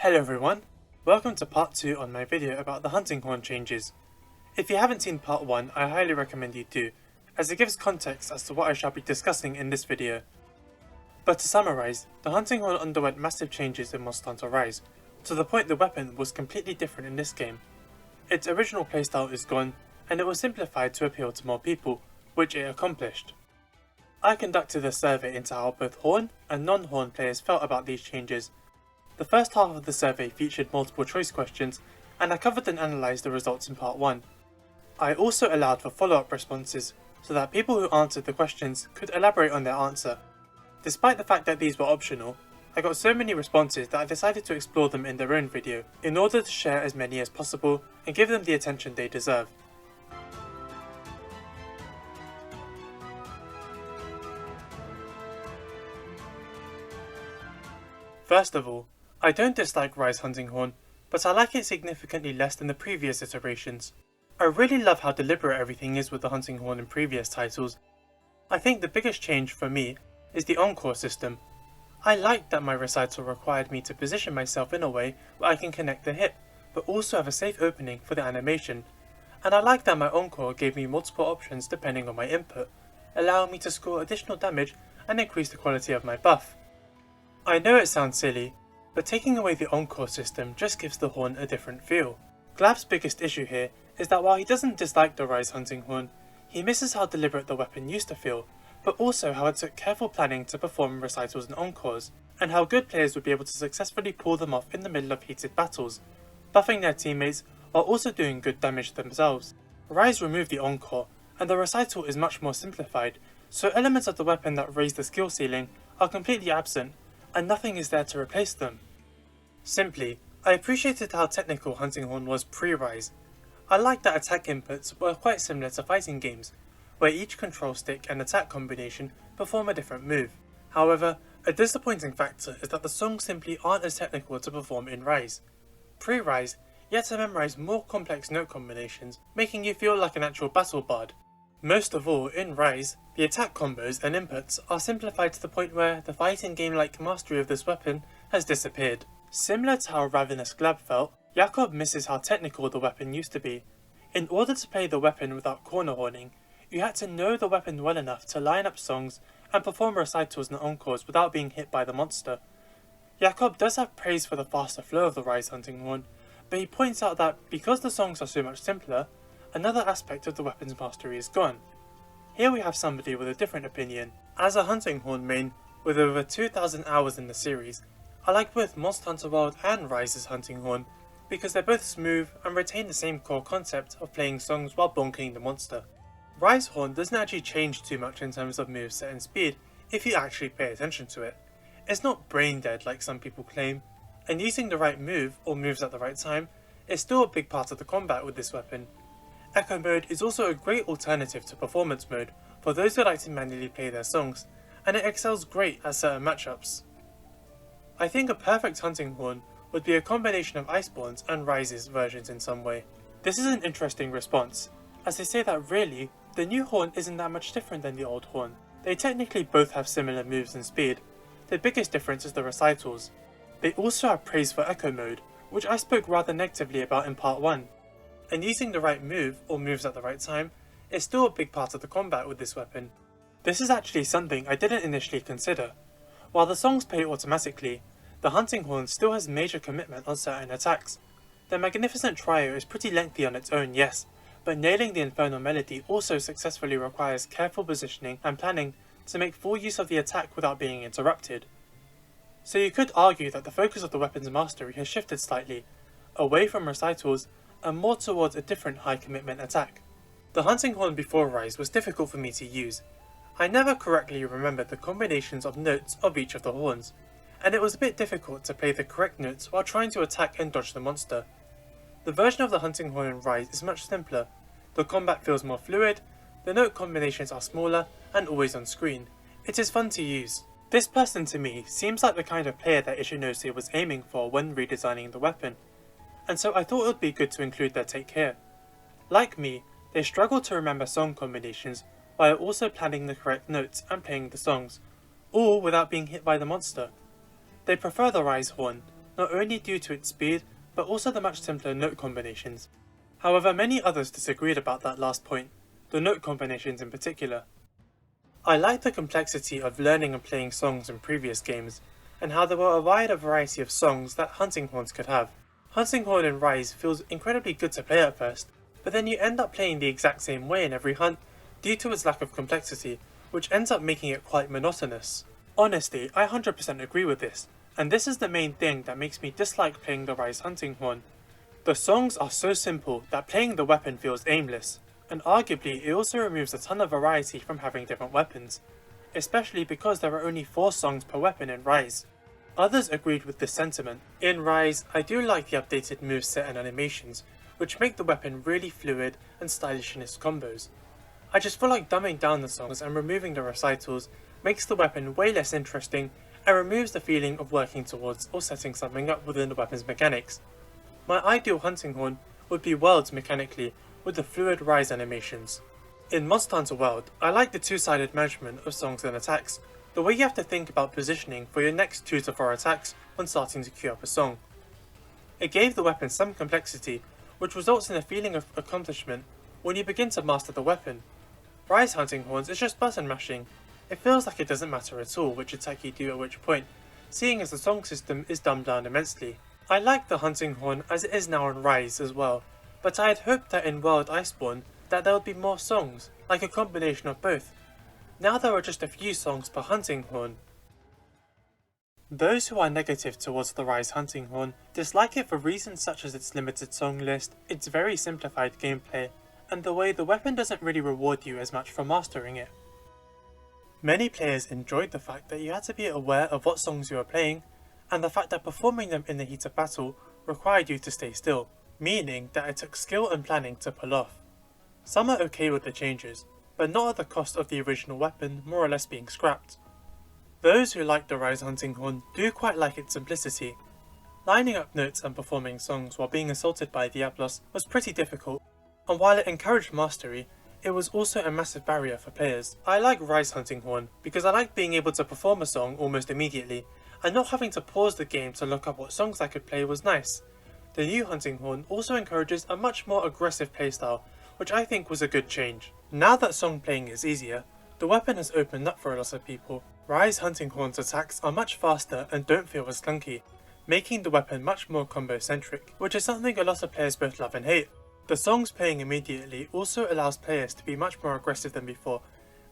Hello everyone, welcome to part 2 on my video about the hunting horn changes. If you haven't seen part 1, I highly recommend you do, as it gives context as to what I shall be discussing in this video. But to summarise, the hunting horn underwent massive changes in Monster Hunter Rise, to the point the weapon was completely different in this game. Its original playstyle is gone, and it was simplified to appeal to more people, which it accomplished. I conducted a survey into how both horn and non-horn players felt about these changes. The first half of the survey featured multiple choice questions, and I covered and analysed the results in part 1. I also allowed for follow-up responses, so that people who answered the questions could elaborate on their answer. Despite the fact that these were optional, I got so many responses that I decided to explore them in their own video, in order to share as many as possible and give them the attention they deserve. First of all, I don't dislike Rise Hunting Horn, but I like it significantly less than the previous iterations. I really love how deliberate everything is with the Hunting Horn in previous titles. I think the biggest change for me is the encore system. I like that my recital required me to position myself in a way where I can connect the hit, but also have a safe opening for the animation. And I like that my encore gave me multiple options depending on my input, allowing me to score additional damage and increase the quality of my buff. I know it sounds silly, but taking away the encore system just gives the horn a different feel. Glab's biggest issue here is that while he doesn't dislike the Rise Hunting Horn, he misses how deliberate the weapon used to feel, but also how it took careful planning to perform recitals and encores, and how good players would be able to successfully pull them off in the middle of heated battles, buffing their teammates while also doing good damage themselves. Rise removed the encore, and the recital is much more simplified, so elements of the weapon that raise the skill ceiling are completely absent, and nothing is there to replace them. Simply, I appreciated how technical Hunting Horn was pre-Rise. I liked that attack inputs were quite similar to fighting games, where each control stick and attack combination perform a different move. However, a disappointing factor is that the songs simply aren't as technical to perform in Rise. Pre-Rise, you had to memorize more complex note combinations, making you feel like an actual battle bard. Most of all, in Rise, the attack combos and inputs are simplified to the point where the fighting game-like mastery of this weapon has disappeared. Similar to how Ravenous Glab felt, Jakob misses how technical the weapon used to be. In order to play the weapon without corner horning, you had to know the weapon well enough to line up songs and perform recitals and encores without being hit by the monster. Jakob does have praise for the faster flow of the Rise Hunting Horn, but he points out that because the songs are so much simpler, another aspect of the weapon's mastery is gone. Here we have somebody with a different opinion. As a Hunting Horn main with over 2,000 hours in the series, I like both Monster Hunter World and Rise's Hunting Horn because they're both smooth and retain the same core concept of playing songs while bonking the monster. Rise Horn doesn't actually change too much in terms of moveset and speed if you actually pay attention to it. It's not brain dead like some people claim, and using the right move or moves at the right time is still a big part of the combat with this weapon. Echo mode is also a great alternative to performance mode for those who like to manually play their songs, and it excels great at certain matchups. I think a perfect Hunting Horn would be a combination of Iceborne's and Rise's versions in some way. This is an interesting response, as they say that really, the new horn isn't that much different than the old horn. They technically both have similar moves and speed. The biggest difference is the recitals. They also have praise for Echo mode, which I spoke rather negatively about in part 1. And using the right move, or moves at the right time, is still a big part of the combat with this weapon. This is actually something I didn't initially consider. While the songs play automatically, the Hunting Horn still has major commitment on certain attacks. The Magnificent Trio is pretty lengthy on its own, yes, but nailing the Infernal Melody also successfully requires careful positioning and planning to make full use of the attack without being interrupted. So you could argue that the focus of the weapon's mastery has shifted slightly, away from recitals and more towards a different high commitment attack. The Hunting Horn before Rise was difficult for me to use. I never correctly remembered the combinations of notes of each of the horns, and it was a bit difficult to play the correct notes while trying to attack and dodge the monster. The version of the Hunting Horn in Rise is much simpler, the combat feels more fluid, the note combinations are smaller and always on screen. It is fun to use. This person to me seems like the kind of player that Ishinose was aiming for when redesigning the weapon, and so I thought it would be good to include their take here. Like me, they struggle to remember song combinations while also planning the correct notes and playing the songs, all without being hit by the monster. They prefer the Rise Horn, not only due to its speed, but also the much simpler note combinations. However, many others disagreed about that last point, the note combinations in particular. I liked the complexity of learning and playing songs in previous games, and how there were a wide variety of songs that hunting horns could have. Hunting horn in Rise feels incredibly good to play at first, but then you end up playing the exact same way in every hunt due to its lack of complexity, which ends up making it quite monotonous. Honestly, I 100% agree with this, and this is the main thing that makes me dislike playing the Rise hunting horn. The songs are so simple that playing the weapon feels aimless, and arguably it also removes a ton of variety from having different weapons, especially because there are only 4 songs per weapon in Rise. Others agreed with this sentiment. In Rise, I do like the updated moveset and animations, which make the weapon really fluid and stylish in its combos. I just feel like dumbing down the songs and removing the recitals makes the weapon way less interesting and removes the feeling of working towards or setting something up within the weapon's mechanics. My ideal hunting horn would be Worlds mechanically with the fluid Rise animations. In Monster Hunter World, I like the two-sided management of songs and attacks, the way you have to think about positioning for your next 2 to 4 attacks when starting to queue up a song. It gave the weapon some complexity, which results in a feeling of accomplishment when you begin to master the weapon. Rise hunting horns is just button mashing. It feels like it doesn't matter at all which attack you do at which point, seeing as the song system is dumbed down immensely. I like the hunting horn as it is now in Rise as well, but I had hoped that in World Iceborne that there would be more songs, like a combination of both. Now there are just a few songs per hunting horn. Those who are negative towards the Rise hunting horn dislike it for reasons such as its limited song list, its very simplified gameplay, and the way the weapon doesn't really reward you as much for mastering it. Many players enjoyed the fact that you had to be aware of what songs you were playing, and the fact that performing them in the heat of battle required you to stay still, meaning that it took skill and planning to pull off. Some are okay with the changes, but not at the cost of the original weapon more or less being scrapped. Those who like the Rise hunting horn do quite like its simplicity. Lining up notes and performing songs while being assaulted by Diablos was pretty difficult, and while it encouraged mastery, it was also a massive barrier for players. I like Rise hunting horn because I like being able to perform a song almost immediately, and not having to pause the game to look up what songs I could play was nice. The new hunting horn also encourages a much more aggressive playstyle, which I think was a good change. Now that song playing is easier, the weapon has opened up for a lot of people. Rise hunting horn's attacks are much faster and don't feel as clunky, making the weapon much more combo centric, which is something a lot of players both love and hate. The songs playing immediately also allows players to be much more aggressive than before,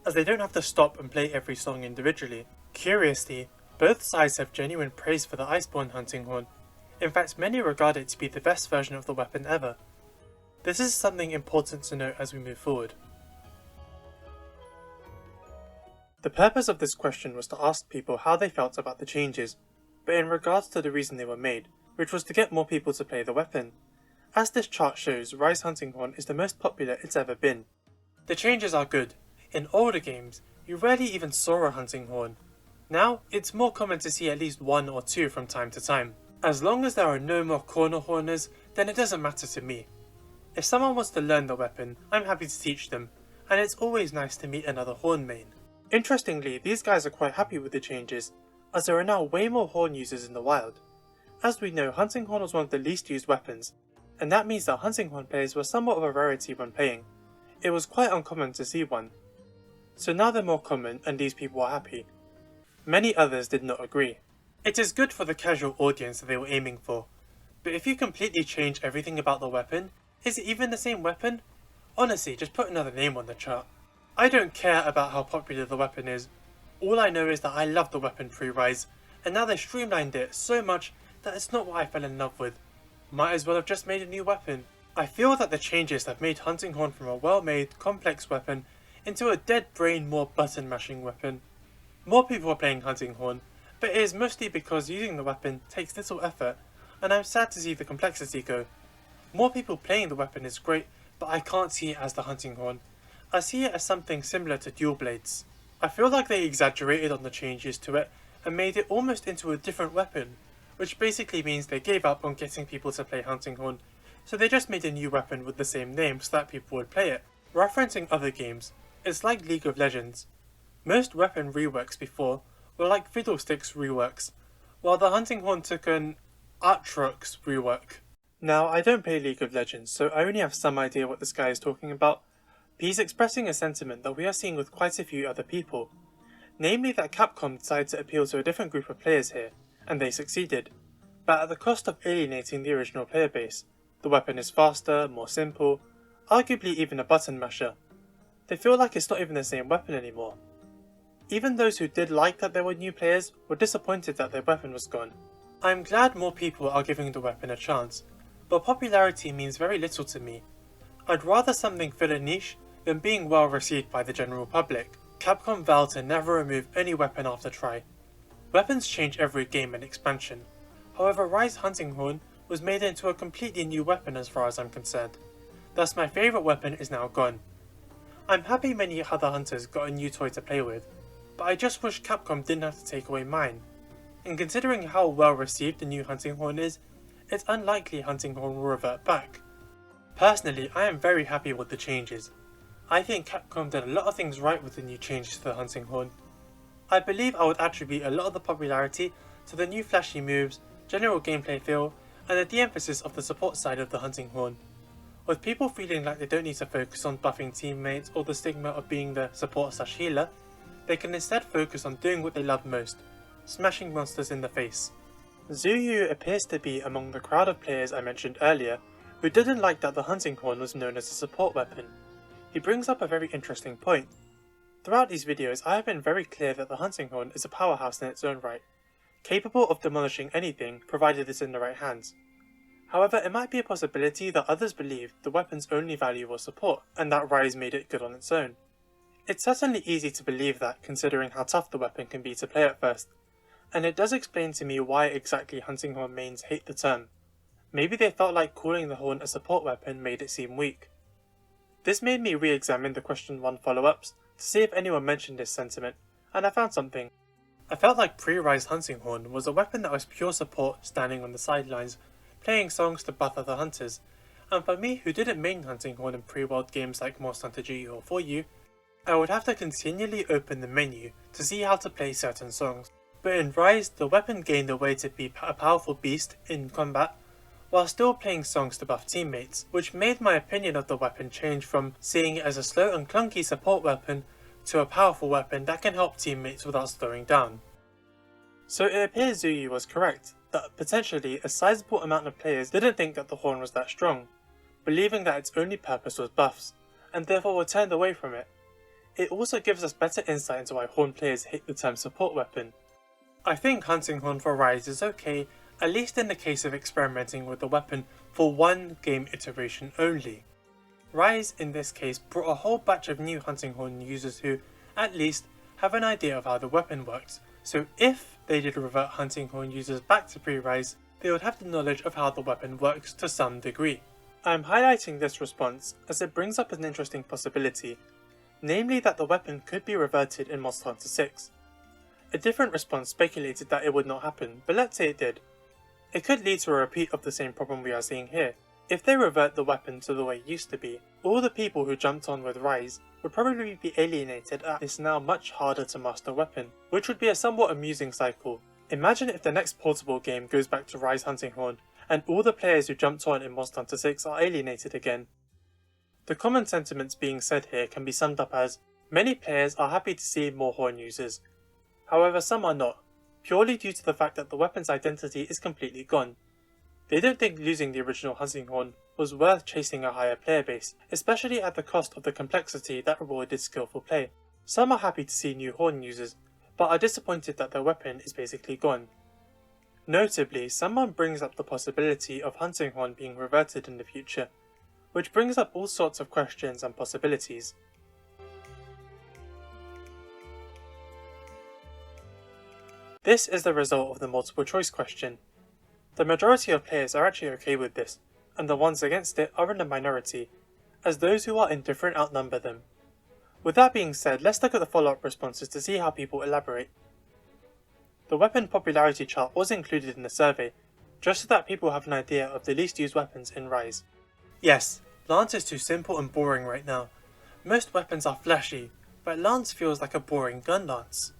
as they don't have to stop and play every song individually. Curiously, both sides have genuine praise for the Iceborne hunting horn. In fact, many regard it to be the best version of the weapon ever. This is something important to note as we move forward. The purpose of this question was to ask people how they felt about the changes, but in regards to the reason they were made, which was to get more people to play the weapon. As this chart shows, Rise hunting horn is the most popular it's ever been. The changes are good. In older games, you rarely even saw a hunting horn. Now, it's more common to see at least 1 or 2 from time to time. As long as there are no more corner horners, then it doesn't matter to me. If someone wants to learn the weapon, I'm happy to teach them, and it's always nice to meet another horn main. Interestingly, these guys are quite happy with the changes, as there are now way more horn users in the wild. As we know, hunting horn was one of the least used weapons, and that means that hunting horn players were somewhat of a rarity when playing. It was quite uncommon to see one. So now they're more common and these people are happy. Many others did not agree. It is good for the casual audience that they were aiming for, but if you completely change everything about the weapon, is it even the same weapon? Honestly, just put another name on the chart. I don't care about how popular the weapon is. All I know is that I love the weapon pre-Rise, and now they streamlined it so much that it's not what I fell in love with. Might as well have just made a new weapon. I feel that the changes have made hunting horn from a well-made, complex weapon into a dead-brain, more button-mashing weapon. More people are playing hunting horn, but it is mostly because using the weapon takes little effort, and I'm sad to see the complexity go. More people playing the weapon is great, but I can't see it as the hunting horn. I see it as something similar to dual blades. I feel like they exaggerated on the changes to it and made it almost into a different weapon, which basically means they gave up on getting people to play hunting horn, so they just made a new weapon with the same name so that people would play it. Referencing other games, it's like League of Legends. Most weapon reworks before were like Fiddlesticks reworks, while the hunting horn took an Aatrox's rework. Now, I don't play League of Legends, so I only have some idea what this guy is talking about, but he's expressing a sentiment that we are seeing with quite a few other people. Namely that Capcom decided to appeal to a different group of players here, and they succeeded, but at the cost of alienating the original player base. The weapon is faster, more simple, arguably even a button masher. They feel like it's not even the same weapon anymore. Even those who did like that there were new players were disappointed that their weapon was gone. I am glad more people are giving the weapon a chance, but popularity means very little to me. I'd rather something fill a niche than being well received by the general public. Capcom vowed to never remove any weapon after try. Weapons change every game and expansion. However, Rise Hunting Horn was made into a completely new weapon as far as I'm concerned. Thus my favourite weapon is now gone. I'm happy many other hunters got a new toy to play with, but I just wish Capcom didn't have to take away mine. And considering how well received the new Hunting Horn is, it's unlikely Hunting Horn will revert back. Personally, I am very happy with the changes. I think Capcom did a lot of things right with the new changes to the Hunting Horn. I believe I would attribute a lot of the popularity to the new flashy moves, general gameplay feel, and the de-emphasis of the support side of the Hunting Horn. With people feeling like they don't need to focus on buffing teammates or the stigma of being the support/healer, they can instead focus on doing what they love most, smashing monsters in the face. Zuyu appears to be among the crowd of players I mentioned earlier who didn't like that the Hunting Horn was known as a support weapon. He brings up a very interesting point. Throughout these videos I have been very clear that the Hunting Horn is a powerhouse in its own right, capable of demolishing anything provided it's in the right hands. However, it might be a possibility that others believed the weapon's only value was support, and that Rise made it good on its own. It's certainly easy to believe that, considering how tough the weapon can be to play at first, and it does explain to me why exactly Hunting Horn mains hate the term. Maybe they felt like calling the horn a support weapon made it seem weak. This made me re-examine the question 1 follow-ups to see if anyone mentioned this sentiment, and I found something. I felt like pre-Rise Hunting Horn was a weapon that was pure support standing on the sidelines, playing songs to buff other hunters, and for me who didn't main Hunting Horn in pre-world games like Monster Hunter G or For You, I would have to continually open the menu to see how to play certain songs. But in Rise, the weapon gained a way to be a powerful beast in combat, while still playing songs to buff teammates, which made my opinion of the weapon change from seeing it as a slow and clunky support weapon to a powerful weapon that can help teammates without slowing down. So it appears Zuyu was correct, that potentially a sizable amount of players didn't think that the horn was that strong, believing that its only purpose was buffs, and therefore were turned away from it. It also gives us better insight into why horn players hate the term support weapon. I think Hunting Horn for Rise is okay, at least in the case of experimenting with the weapon for one game iteration only. Rise in this case brought a whole batch of new Hunting Horn users who, at least, have an idea of how the weapon works, so if they did revert Hunting Horn users back to pre-Rise, they would have the knowledge of how the weapon works to some degree. I am highlighting this response as it brings up an interesting possibility, namely that the weapon could be reverted in Monster Hunter 6. A different response speculated that it would not happen, but let's say it did. It could lead to a repeat of the same problem we are seeing here. If they revert the weapon to the way it used to be, all the people who jumped on with Rise would probably be alienated at this now much harder to master weapon, which would be a somewhat amusing cycle. Imagine if the next portable game goes back to Rise Hunting Horn, and all the players who jumped on in Monster Hunter 6 are alienated again. The common sentiments being said here can be summed up as, many players are happy to see more horn users. However, some are not, purely due to the fact that the weapon's identity is completely gone. They don't think losing the original Hunting Horn was worth chasing a higher player base, especially at the cost of the complexity that rewarded skillful play. Some are happy to see new horn users, but are disappointed that their weapon is basically gone. Notably, someone brings up the possibility of Hunting Horn being reverted in the future, which brings up all sorts of questions and possibilities. This is the result of the multiple choice question. The majority of players are actually okay with this, and the ones against it are in the minority, as those who are indifferent outnumber them. With that being said, let's look at the follow-up responses to see how people elaborate. The weapon popularity chart was included in the survey, just so that people have an idea of the least used weapons in Rise. Yes, Lance is too simple and boring right now. Most weapons are flashy, but Lance feels like a boring gun lance.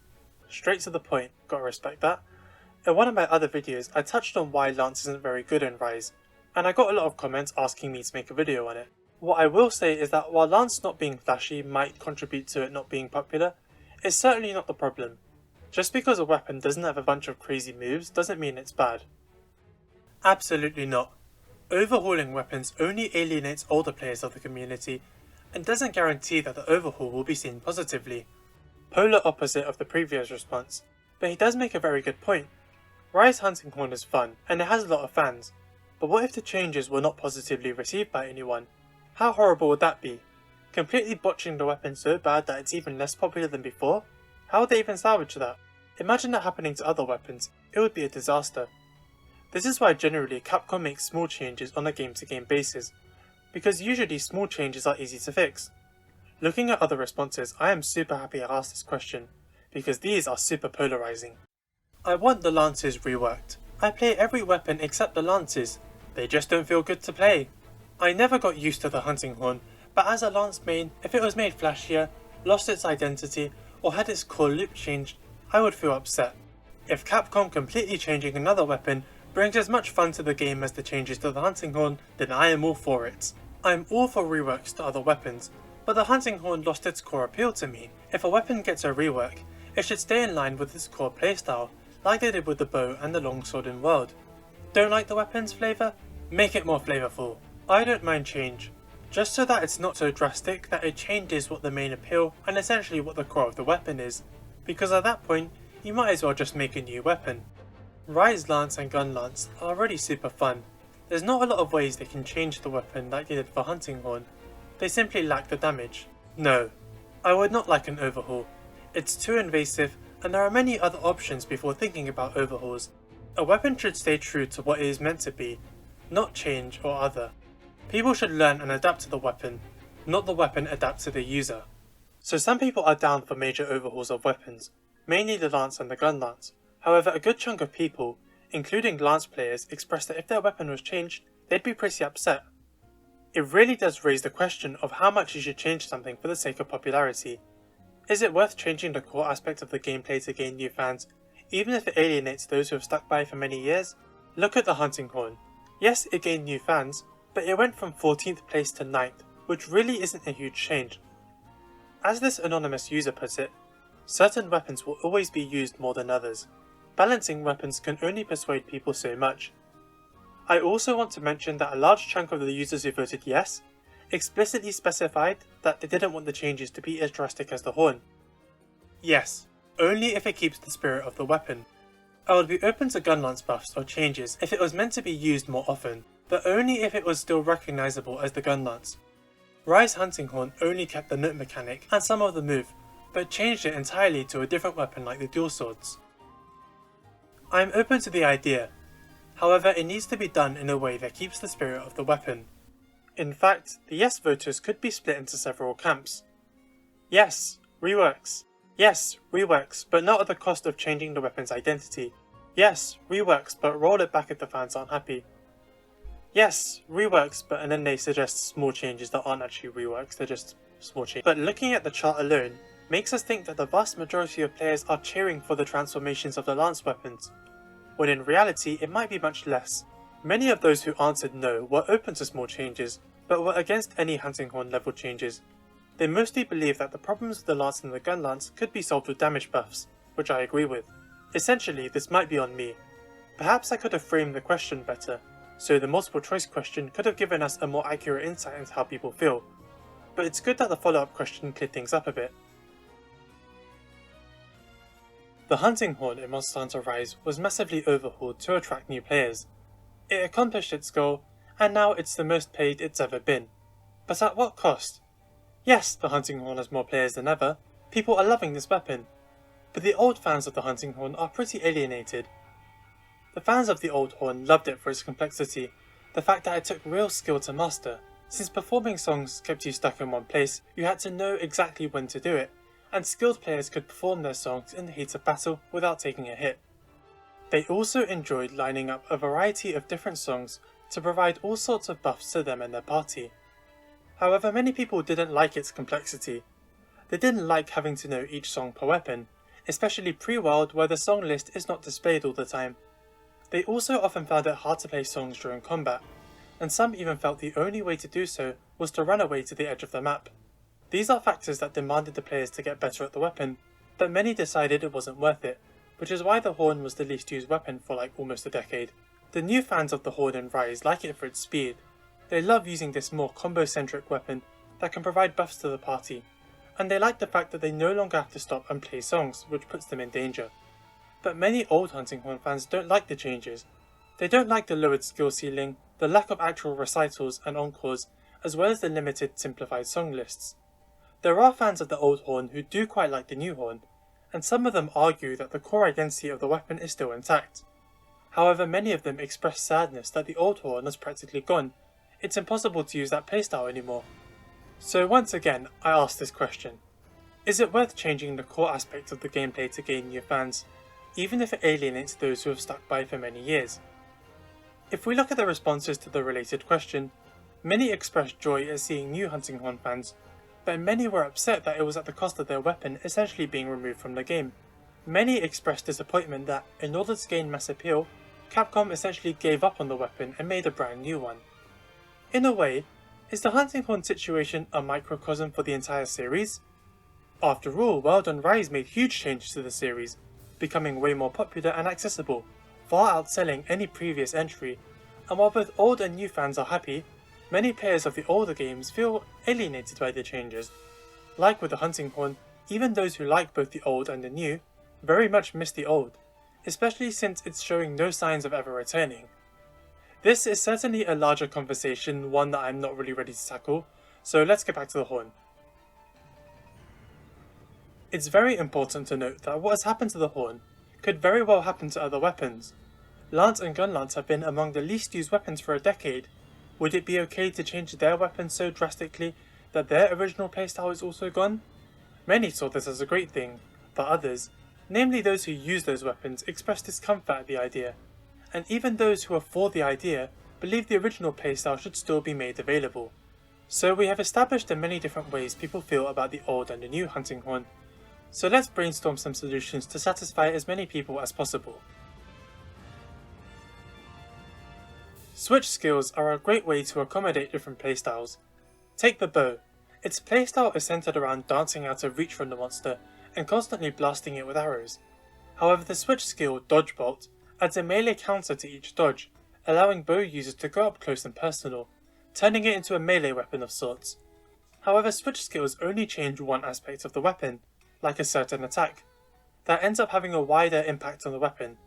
Straight to the point, gotta respect that. In one of my other videos, I touched on why Lance isn't very good in Rise, and I got a lot of comments asking me to make a video on it. What I will say is that while Lance not being flashy might contribute to it not being popular, it's certainly not the problem. Just because a weapon doesn't have a bunch of crazy moves doesn't mean it's bad. Absolutely not. Overhauling weapons only alienates older players of the community, and doesn't guarantee that the overhaul will be seen positively. Polar opposite of the previous response, but he does make a very good point. Rise Hunting Horn is fun, and it has a lot of fans, but what if the changes were not positively received by anyone? How horrible would that be? Completely botching the weapon so bad that it's even less popular than before? How would they even salvage that? Imagine that happening to other weapons, it would be a disaster. This is why generally Capcom makes small changes on a game-to-game basis, because usually small changes are easy to fix. Looking at other responses, I am super happy I asked this question, because these are super polarizing. I want the lances reworked. I play every weapon except the lances, they just don't feel good to play. I never got used to the hunting horn, but as a lance main, if it was made flashier, lost its identity, or had its core loop changed, I would feel upset. If Capcom completely changing another weapon brings as much fun to the game as the changes to the hunting horn, then I am all for it. I am all for reworks to other weapons, but the hunting horn lost its core appeal to me. If a weapon gets a rework, it should stay in line with its core playstyle, like they did with the bow and the longsword in World. Don't like the weapon's flavour? Make it more flavourful. I don't mind change, just so that it's not so drastic that it changes what the main appeal and essentially what the core of the weapon is, because at that point, you might as well just make a new weapon. Rise Lance and Gun Lance are already super fun. There's not a lot of ways they can change the weapon like they did for Hunting Horn. They simply lack the damage. No, I would not like an overhaul. It's too invasive, and there are many other options before thinking about overhauls. A weapon should stay true to what it is meant to be, not change or other. People should learn and adapt to the weapon, not the weapon adapt to the user. So some people are down for major overhauls of weapons, mainly the Lance and the Gun Lance. However, a good chunk of people, including Lance players, expressed that if their weapon was changed, they'd be pretty upset. It really does raise the question of how much you should change something for the sake of popularity. Is it worth changing the core aspect of the gameplay to gain new fans, even if it alienates those who have stuck by for many years? Look at the Hunting Horn. Yes, it gained new fans, but it went from 14th place to 9th, which really isn't a huge change. As this anonymous user puts it, certain weapons will always be used more than others. Balancing weapons can only persuade people so much. I also want to mention that a large chunk of the users who voted yes explicitly specified that they didn't want the changes to be as drastic as the horn. Yes, only if it keeps the spirit of the weapon. I would be open to gun lance buffs or changes if it was meant to be used more often, but only if it was still recognisable as the gun lance. Rise Hunting Horn only kept the note mechanic and some of the move, but changed it entirely to a different weapon like the dual swords. I am open to the idea, however it needs to be done in a way that keeps the spirit of the weapon. In fact, the yes voters could be split into several camps. Yes, reworks. Yes, reworks, but not at the cost of changing the weapon's identity. Yes, reworks, but roll it back if the fans aren't happy. Yes, reworks, but and then they suggest small changes that aren't actually reworks, they're just small changes. But looking at the chart alone makes us think that the vast majority of players are cheering for the transformations of the lance weapons, when in reality it might be much less. Many of those who answered no were open to small changes, but were against any Hunting Horn level changes. They mostly believe that the problems with the lance and the gun lance could be solved with damage buffs, which I agree with. Essentially, this might be on me. Perhaps I could have framed the question better, so the multiple choice question could have given us a more accurate insight into how people feel, but it's good that the follow-up question cleared things up a bit. The Hunting Horn in Monster Hunter Rise was massively overhauled to attract new players. It accomplished its goal, and now it's the most played it's ever been. But at what cost? Yes, the Hunting Horn has more players than ever, people are loving this weapon, but the old fans of the Hunting Horn are pretty alienated. The fans of the old horn loved it for its complexity, the fact that it took real skill to master. Since performing songs kept you stuck in one place, you had to know exactly when to do it, and skilled players could perform their songs in the heat of battle without taking a hit. They also enjoyed lining up a variety of different songs to provide all sorts of buffs to them and their party. However, many people didn't like its complexity. They didn't like having to know each song per weapon, especially pre-World where the song list is not displayed all the time. They also often found it hard to play songs during combat, and some even felt the only way to do so was to run away to the edge of the map. These are factors that demanded the players to get better at the weapon, but many decided it wasn't worth it, which is why the Horn was the least used weapon for like almost a decade. The new fans of the Horn in Rise like it for its speed. They love using this more combo-centric weapon that can provide buffs to the party, and they like the fact that they no longer have to stop and play songs, which puts them in danger. But many old Hunting Horn fans don't like the changes. They don't like the lowered skill ceiling, the lack of actual recitals and encores, as well as the limited simplified song lists. There are fans of the old Horn who do quite like the new Horn, and some of them argue that the core identity of the weapon is still intact. However, many of them express sadness that the old Horn is practically gone. It's impossible to use that playstyle anymore. So once again, I ask this question. Is it worth changing the core aspect of the gameplay to gain new fans, even if it alienates those who have stuck by for many years? If we look at the responses to the related question, many expressed joy at seeing new Hunting Horn fans, but many were upset that it was at the cost of their weapon essentially being removed from the game. Many expressed disappointment that, in order to gain mass appeal, Capcom essentially gave up on the weapon and made a brand new one. In a way, is the Hunting Horn situation a microcosm for the entire series? After all, World and Rise made huge changes to the series, becoming way more popular and accessible, far outselling any previous entry, and while both old and new fans are happy, many players of the older games feel alienated by the changes. Like with the Hunting Horn, even those who like both the old and the new very much miss the old, especially since it's showing no signs of ever returning. This is certainly a larger conversation, one that I'm not really ready to tackle, so let's get back to the Horn. It's very important to note that what has happened to the Horn could very well happen to other weapons. Lance and Gunlance have been among the least used weapons for a decade. Would it be okay to change their weapons so drastically that their original playstyle is also gone? Many saw this as a great thing, but others, namely those who use those weapons, expressed discomfort at the idea. And even those who are for the idea believe the original playstyle should still be made available. So we have established the many different ways people feel about the old and the new Hunting Horn. So let's brainstorm some solutions to satisfy as many people as possible. Switch skills are a great way to accommodate different playstyles. Take the bow. Its playstyle is centered around dancing out of reach from the monster and constantly blasting it with arrows. However, the switch skill, Dodge Bolt, adds a melee counter to each dodge, allowing bow users to go up close and personal, turning it into a melee weapon of sorts. However, switch skills only change one aspect of the weapon, like a certain attack, that ends up having a wider impact on the weapon.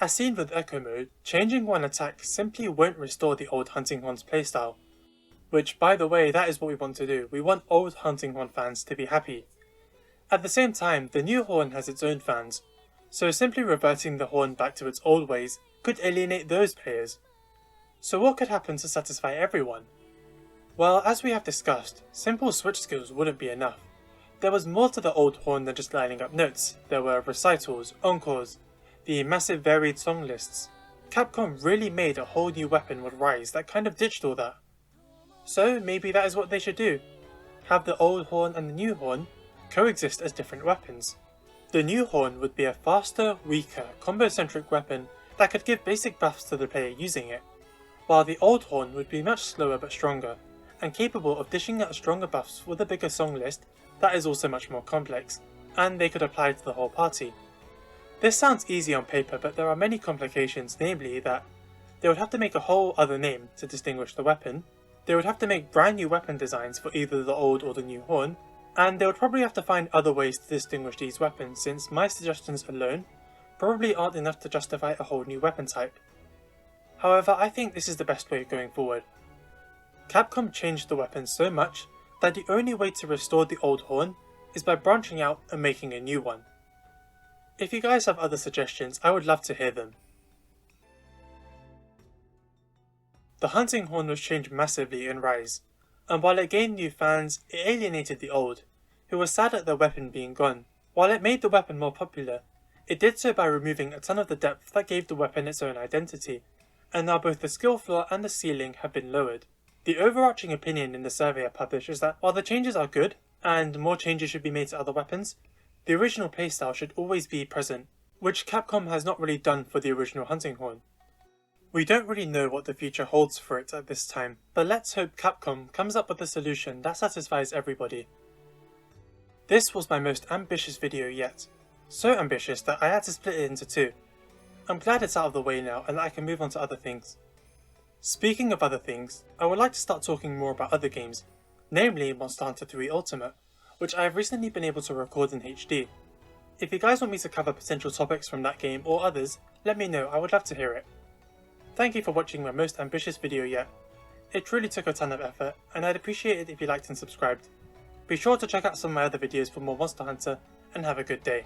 As seen with Echo Mode, changing one attack simply won't restore the old Hunting Horn's playstyle, which, by the way, that is what we want to do. We want old Hunting Horn fans to be happy. At the same time, the new Horn has its own fans, so simply reverting the Horn back to its old ways could alienate those players. So what could happen to satisfy everyone? Well, as we have discussed, simple switch skills wouldn't be enough. There was more to the old Horn than just lining up notes. There were recitals, encores, the massive varied song lists. Capcom really made a whole new weapon with Rise that kind of ditched all that. So maybe that is what they should do. Have the old Horn and the new Horn coexist as different weapons. The new Horn would be a faster, weaker, combo-centric weapon that could give basic buffs to the player using it, while the old Horn would be much slower but stronger, and capable of dishing out stronger buffs with a bigger song list that is also much more complex, and they could apply to the whole party. This sounds easy on paper, but there are many complications, namely that they would have to make a whole other name to distinguish the weapon, they would have to make brand new weapon designs for either the old or the new Horn, and they would probably have to find other ways to distinguish these weapons, since my suggestions alone probably aren't enough to justify a whole new weapon type. However, I think this is the best way going forward. Capcom changed the weapons so much that the only way to restore the old Horn is by branching out and making a new one. If you guys have other suggestions, I would love to hear them. The Hunting Horn was changed massively in Rise, and while it gained new fans, it alienated the old, who were sad at their weapon being gone. While it made the weapon more popular, it did so by removing a ton of the depth that gave the weapon its own identity, and now both the skill floor and the ceiling have been lowered. The overarching opinion in the survey I published is that while the changes are good, and more changes should be made to other weapons, The original playstyle should always be present, which Capcom has not really done for the original hunting horn. We don't really know what the future holds for it at this time, but let's hope Capcom comes up with a solution that satisfies everybody. This was my most ambitious video yet. So ambitious that I had to split it into two. I'm glad it's out of the way now and that I can move on to other things. Speaking of other things, I would like to start talking more about other games, namely Monster Hunter 3 Ultimate, which I have recently been able to record in HD. If you guys want me to cover potential topics from that game or others, let me know, I would love to hear it. Thank you for watching my most ambitious video yet. It truly took a ton of effort, and I'd appreciate it if you liked and subscribed. Be sure to check out some of my other videos for more Monster Hunter, and have a good day.